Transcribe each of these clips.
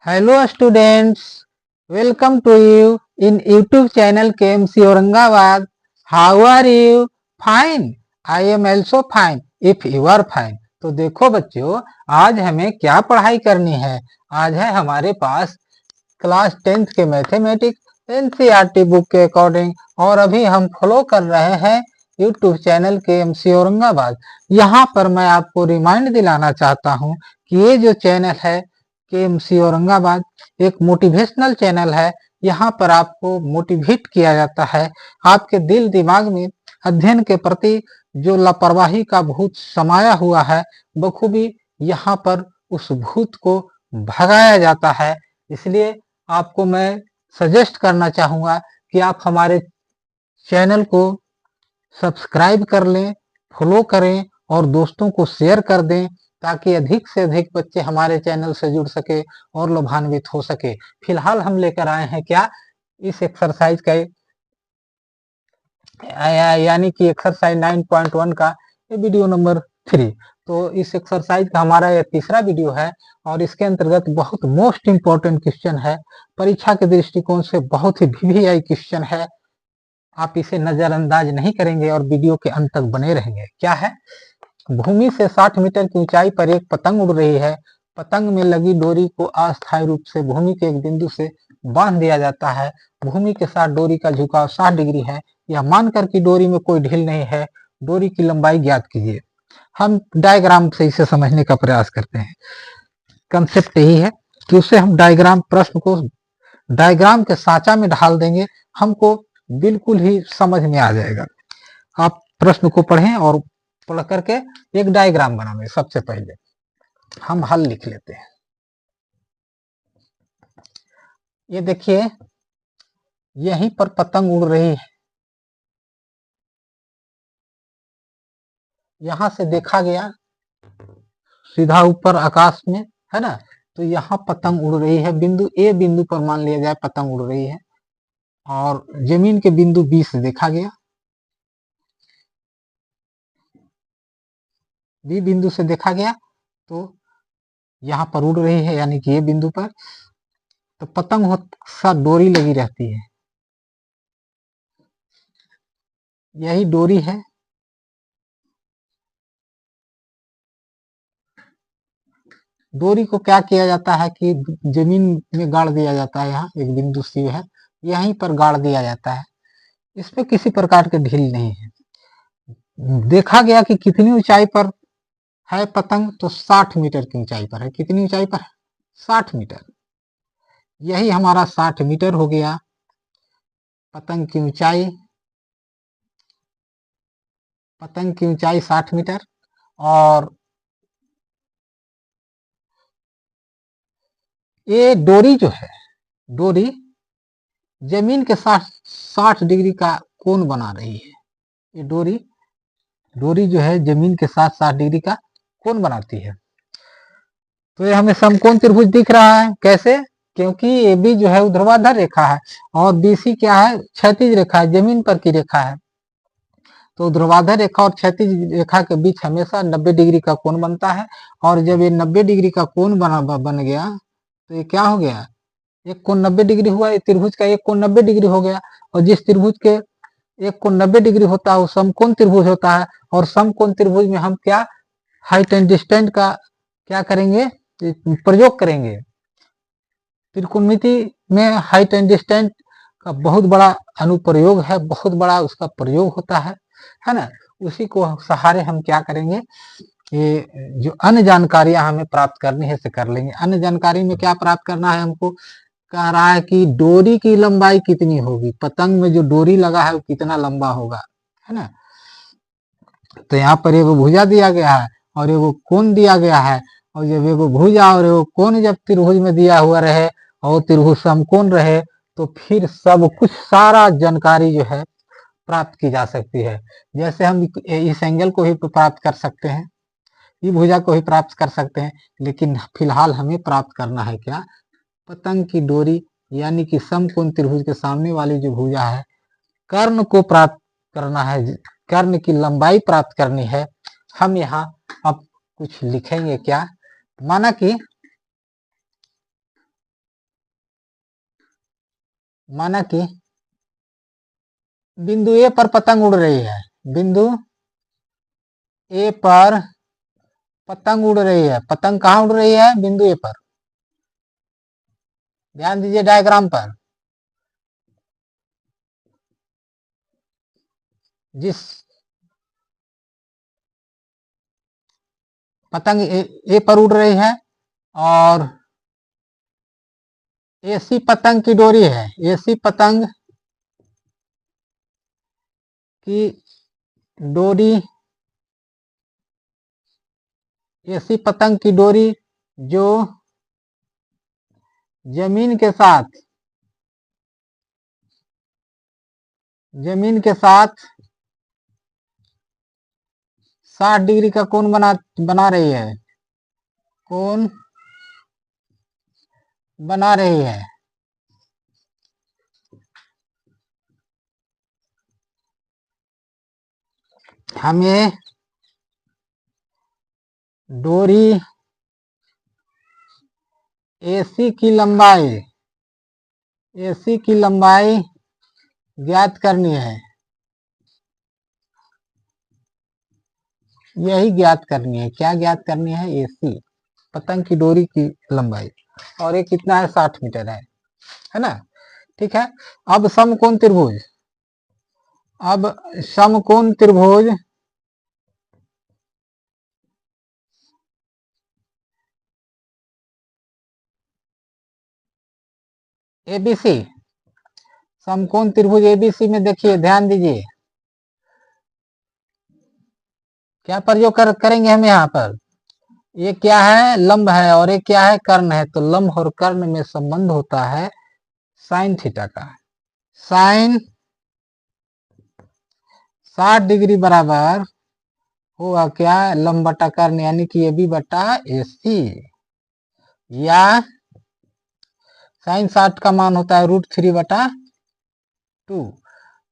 Hello students, welcome to you in YouTube channel KMC Aurangabad. How are you? Fine. I am also fine. If you are fine. तो देखो बच्चों, आज हमें क्या पढ़ाई करनी है। आज है हमारे पास क्लास 10th के मैथमेटिक्स एनसीईआरटी बुक के अकॉर्डिंग, और अभी हम फॉलो कर रहे हैं यूट्यूब चैनल KMC औरंगाबाद। यहाँ पर मैं आपको रिमाइंड दिलाना चाहता हूँ कि ये जो चैनल है KMC औरंगाबाद एक मोटिवेशनल चैनल है। यहाँ पर आपको मोटिवेट किया जाता है। आपके दिल दिमाग में अध्ययन के प्रति जो लापरवाही का भूत समाया हुआ है, बखूबी यहाँ पर उस भूत को भगाया जाता है। इसलिए आपको मैं सजेस्ट करना चाहूँगा कि आप हमारे चैनल को सब्सक्राइब कर लें, फॉलो करें और दोस्तों को शेयर कर दें, ताकि अधिक से अधिक बच्चे हमारे चैनल से जुड़ सके और लाभान्वित हो सके। फिलहाल हम लेकर आए हैं क्या, इस एक्सरसाइज का यानी कि एक्सरसाइज 9.1 का वीडियो नंबर 3। तो इस एक्सरसाइज का हमारा यह तीसरा वीडियो है और इसके अंतर्गत बहुत मोस्ट इंपॉर्टेंट क्वेश्चन है, परीक्षा के दृष्टिकोण से बहुत ही वीवीआई क्वेश्चन है। आप इसे नजरअंदाज नहीं करेंगे और वीडियो के अंत तक बने रहेंगे। क्या है, भूमि से 60 मीटर की ऊंचाई पर एक पतंग उड़ रही है। पतंग में लगी डोरी को अस्थायी रूप से भूमि के एक बिंदु से बांध दिया जाता है। भूमि के साथ डोरी का झुकाव 60 डिग्री है। यह मानकर कि डोरी में कोई ढील नहीं है, डोरी की लंबाई ज्ञात कीजिए। हम डायग्राम से इसे समझने का प्रयास करते हैं। कंसेप्ट यही है कि उसे हम डायग्राम प्रश्न को डायग्राम के साचा में ढाल देंगे, हमको बिल्कुल ही समझ में आ जाएगा। आप प्रश्न को पढ़ें और पढ़ करके एक डायग्राम बनाएं। सबसे पहले हम हल लिख लेते हैं। ये देखिए, यहीं पर पतंग उड़ रही है। यहां से देखा गया सीधा ऊपर आकाश में, है ना। तो यहाँ पतंग उड़ रही है। बिंदु ए बिंदु पर मान लिया जाए पतंग उड़ रही है, और जमीन के बिंदु बी से देखा गया, बी बिंदु से देखा गया, तो यहाँ पर उड़ रही है यानी कि ये बिंदु पर। तो पतंग साथ डोरी लगी रहती है, यही डोरी है। डोरी को क्या किया जाता है कि जमीन में गाड़ दिया जाता है। यहाँ एक बिंदु सी है, यहीं पर गाड़ दिया जाता है। इसमें किसी प्रकार के ढील नहीं है। देखा गया कि कितनी ऊंचाई पर है पतंग, तो 60 मीटर की ऊंचाई पर है। कितनी ऊंचाई पर है? 60 मीटर। यही हमारा 60 मीटर हो गया पतंग की ऊंचाई। पतंग की ऊंचाई 60 मीटर, और ये डोरी जो है, डोरी जमीन के साथ 60 डिग्री का कोण बना रही है। ये डोरी जो है जमीन के साथ 60 डिग्री का कोण बनाती है। तो ये हमें समकोण त्रिभुज दिख रहा है। कैसे? क्योंकि ए बी जो है ऊर्ध्वाधर रेखा है और बीसी क्या है, क्षैतिज रेखा है, जमीन पर की रेखा है। तो ऊर्ध्वाधर रेखा और क्षैतिज रेखा के बीच हमेशा 90 डिग्री का कोण बनता है। और जब ये 90 डिग्री का कोण बन गया, तो ये क्या हो गया, एक कोण 90 डिग्री हुआ। ये त्रिभुज का एक कोण 90 डिग्री हो गया, और जिस त्रिभुज के एक कोण 90 डिग्री होता है वो समकोण त्रिभुज होता है। और समकोण त्रिभुज में हम क्या, हाइट एंड डिस्टेंस का क्या करेंगे, प्रयोग करेंगे। त्रिकोणमिति में हाइट एंड डिस्टेंस का बहुत बड़ा अनुप्रयोग है, बहुत बड़ा उसका प्रयोग होता है ना। उसी को सहारे हम क्या करेंगे, ये जो अन्य जानकारियां हमें प्राप्त करनी है से कर लेंगे। अन्य जानकारी में क्या प्राप्त करना है हमको, कह रहा है कि डोरी की लंबाई कितनी होगी, पतंग में जो डोरी लगा है वो कितना लंबा होगा, है ना। तो यहाँ पर एगो भुजा दिया गया है और एगो कोण दिया गया है। और जब एगो भुजा और एगो कोण जब त्रिभुज में दिया हुआ रहे और त्रिभुज समकोण रहे, तो फिर सब कुछ सारा जानकारी जो है प्राप्त की जा सकती है। जैसे हम इस एंगल को ही प्राप्त कर सकते हैं, ये भुजा को ही प्राप्त कर सकते हैं, लेकिन फिलहाल हमें प्राप्त करना है क्या, पतंग की डोरी यानी कि समकोण त्रिभुज के सामने वाली जो भुजा है, कर्ण को प्राप्त करना है, कर्ण की लंबाई प्राप्त करनी है। हम यहाँ अब कुछ लिखेंगे क्या, माना कि माना कि बिंदु ए पर पतंग उड़ रही है, बिंदु ए पर पतंग उड़ रही है। पतंग कहाँ उड़ रही है? बिंदु ए पर। ध्यान दीजिए डायग्राम पर। जिस पतंग ए पर उड़ रही है और ऐसी पतंग की डोरी है, ऐसी पतंग की डोरी, ऐसी पतंग की डोरी जो जमीन के साथ 60 डिग्री का कोण बना रही है, कोण बना रही है। हमें डोरी AC की लंबाई ज्ञात करनी है, यही ज्ञात करनी है। क्या ज्ञात करनी है? AC पतंग की डोरी की लंबाई, और ये कितना है? 60 मीटर है ना। ठीक है। अब समकोण त्रिभुज, ABC, समकोण त्रिभुज ABC में देखिए, ध्यान दीजिए क्या प्रयोग करेंगे हम यहाँ पर। ये क्या है? लंब है, और ये क्या है? कर्ण है। तो लंब और कर्ण में संबंध होता है साइन थीटा का। साइन 60 डिग्री बराबर होगा क्या? लंब बटा कर्ण, यानी कि AB बटा AC, या साइन 60 का मान होता है √3 बटा 2,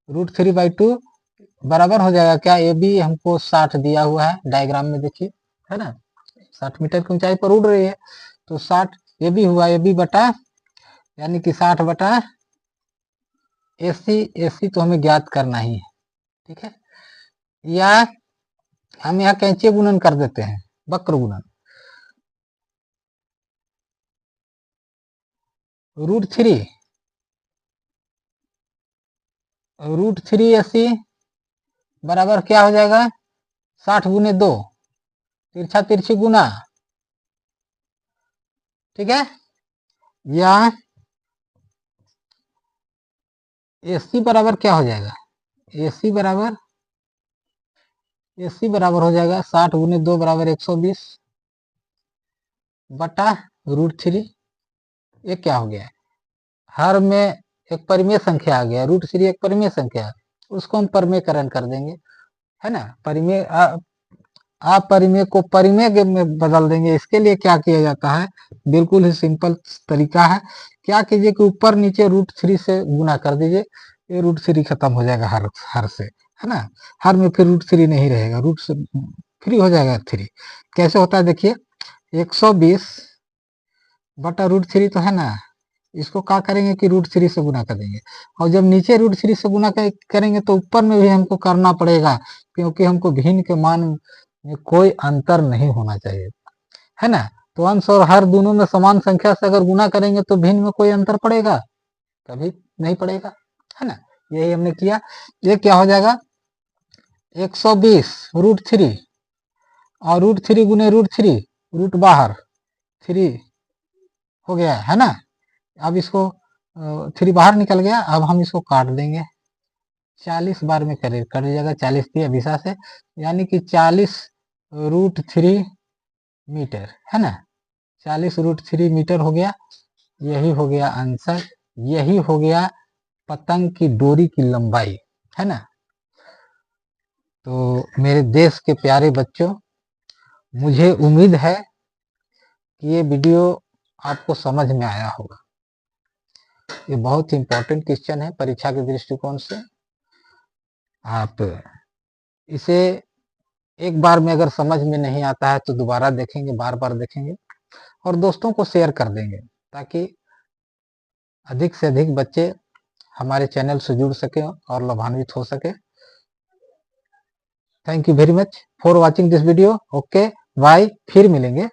√3/2 बराबर हो जाएगा क्या? AB हमको 60 दिया हुआ है डायग्राम में, देखिए है ना, 60 मीटर की ऊंचाई पर उड़ रही है। तो 60 AB हुआ, AB बटा, यानी कि 60 बटा AC तो हमें ज्ञात करना ही है। ठीक है। या हम यहाँ कैंची गुणन कर देते हैं, वक्र गुणन, √3 AC बराबर क्या हो जाएगा? 60 गुने 2, तिरछा तिरछी गुना। ठीक है। या AC बराबर क्या हो जाएगा? AC बराबर हो जाएगा 60 गुने 2 बराबर 120 बटा √3। ये क्या हो गया? हर में एक परिमेय संख्या आ गया, √3 एक परिमेय संख्या है, उसको हम परिमेयकरण कर देंगे, है ना। अपरिमेय को परिमेय में बदल देंगे। इसके लिए क्या किया जाता है? बिल्कुल ही सिंपल तरीका है। क्या कीजिए कि ऊपर नीचे √3 से गुना कर दीजिए, ये √3 खत्म हो जाएगा हर से, है ना। हर में फिर √3 नहीं रहेगा, रूट से फ्री हो जाएगा 3। कैसे होता है देखिए, 120 बटा √3 तो है ना, इसको क्या करेंगे कि √3 से गुना कर देंगे, और जब नीचे √3 से गुना करेंगे तो ऊपर में भी हमको करना पड़ेगा, क्योंकि हमको भिन्न के मान में कोई अंतर नहीं होना चाहिए, है ना। तो अंश और हर दोनों में समान संख्या से अगर गुना करेंगे तो भिन्न में कोई अंतर पड़ेगा? कभी नहीं पड़ेगा, है ना। यही हमने किया। ये क्या हो जाएगा? 120 √3, और √3 गुने √3, रूट बाहर 3 हो गया, है ना। अब इसको 3 बाहर निकल गया। अब हम इसको काट देंगे, 40 बार में कट जाएगा, 40 दिया दिशा से, यानी कि 40 √3 मीटर, है ना। 40 √3 मीटर हो गया। यही हो गया आंसर, यही हो गया पतंग की डोरी की लंबाई, है ना। तो मेरे देश के प्यारे बच्चों, मुझे उम्मीद है कि ये वीडियो आपको समझ में आया होगा। ये बहुत ही इंपॉर्टेंट क्वेश्चन है परीक्षा के दृष्टिकोण से। आप इसे एक बार में अगर समझ में नहीं आता है तो दोबारा देखेंगे, बार बार देखेंगे, और दोस्तों को शेयर कर देंगे, ताकि अधिक से अधिक बच्चे हमारे चैनल से जुड़ सके और लाभान्वित हो सके। Thank you very much for watching this video. Okay bye, फिर मिलेंगे।